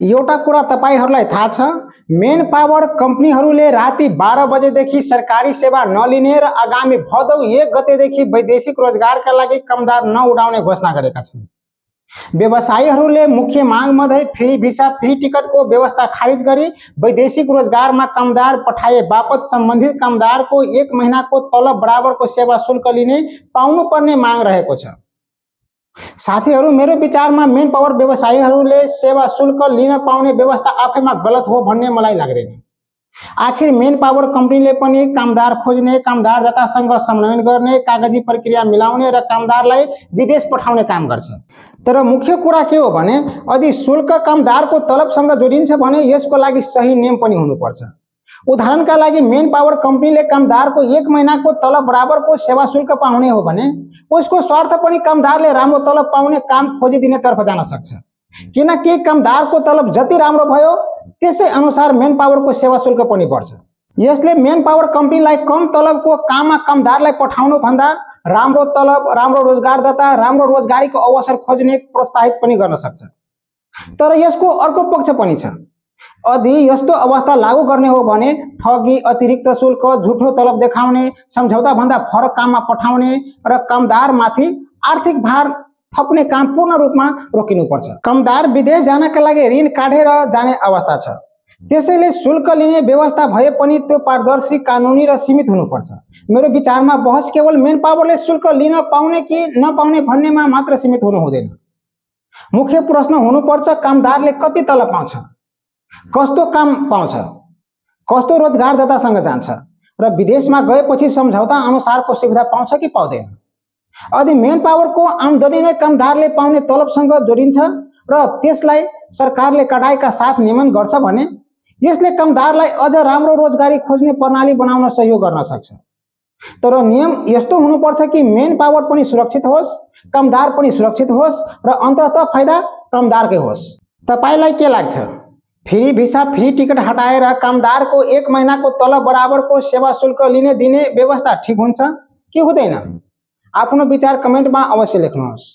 एउटा कुरा तपाईहरूलाई थाहा छ, मेन पावर कम्पनीहरूले राति 12 बजेदेखि सरकारी सेवा नलिने र आगामी भदौ 1 गतेदेखि वैदेशिक रोजगारका लागि कामदार नउडाउने घोषणा गरेका छन्। व्यवसायीहरूले मुख्य माग मध्ये फ्री भिसा फ्री टिकटको व्यवस्था खारिज गरी वैदेशिक रोजगारमा कामदार पठाए बापत सम्बन्धित कामदारको 1 महिनाको तलब बराबरको सेवा शुल्क लिने पाउनुपर्ने माग रहेको छ। साथीहरू, मेरो विचारमा मेन पावर व्यवसायीहरूले सेवा शुल्क लिन पाउने व्यवस्था आफैमा गलत हो भन्ने मलाई लाग्दैन। आखिर मेन पावर कम्पनीले पनि कामदार खोज्ने, कामदारदातासँग समन्वय गर्ने, कागजी प्रक्रिया मिलाउने र कामदारलाई विदेश पठाउने काम गर्छ। तर मुख्य कुरा के हो भने, यदि शुल्क कामदारको तलबसँग जोडिन्छ भने यसको लागि सही नियम पनि हुनुपर्छ। उदाहरणका लागि मेन पावर कम्पनीले कामदारको 1 महिनाको तलब बराबरको सेवा शुल्क पाउने हो भने उसको स्वार्थ पनि कामदारले राम्रो तलब पाउने काम खोजिदिने तर्फ जान सक्छ, किनकि कामदारको तलब जति राम्रो भयो त्यसै अनुसार मेन पावरको सेवा शुल्क पनि बढ्छ। यसले मेन पावर कम्पनीलाई कम तलबको काममा कामदारलाई पठाउनु भन्दा राम्रो तलब, राम्रो रोजगारदाता, राम्रो रोजगारीको अवसर खोज्ने प्रोत्साहित पनि गर्न सक्छ। तर यसको अर्को पक्ष पनि छ। यदि यस्तो अवस्था लागू गर्ने हो भने ठगी, अतिरिक्त शुल्क, झुठो तलब देखाउने, सम्झौता भन्दा फरक काममा पठाउने र कामदारमाथि आर्थिक भार थप्ने काम पूर्ण रूपमा रोकिनुपर्छ। कामदार विदेश जानका लागि ऋण काढेर जाने अवस्था छ, त्यसैले शुल्क लिने व्यवस्था भए पनि त्यो पारदर्शी, कानुनी र सीमित हुनुपर्छ। मेरो विचारमा बहस केवल मेन पावरले शुल्क लिन पाउने कि नपाउने भन्नेमा मात्र सीमित हुनु हुँदैन। मुख्य प्रश्न हुनुपर्छ, कामदारले कति तलब पाउँछ, कस्तो काम पाउँछ, कस्तो रोजगारदातासँग जान्छ र विदेशमा गएपछि सम्झौता अनुसारको सुविधा पाउँछ कि पाउँदैन। यदि मेन पावरको आमदनी नै कामदारले पाउने तलबसँग जोडिन्छ र त्यसलाई सरकारले कडाइका साथ नियमन गर्छ भने यसले कामदारलाई अझ राम्रो रोजगारी खोज्ने प्रणाली बनाउन सहयोग गर्न सक्छ। तर नियम यस्तो हुनुपर्छ कि मेन पावर पनि सुरक्षित होस्, कामदार पनि सुरक्षित होस् र अन्ततः फाइदा कामदारकै होस्। तपाईलाई के लाग्छ? फ्री भिसा फ्री टिकट हटाएर कामदारको 1 महिनाको तलब बराबरको सेवा शुल्क लिने दिने व्यवस्था ठिक हुन्छ कि हुँदैन? आफ्नो विचार कमेन्टमा अवश्य लेख्नुहोस्।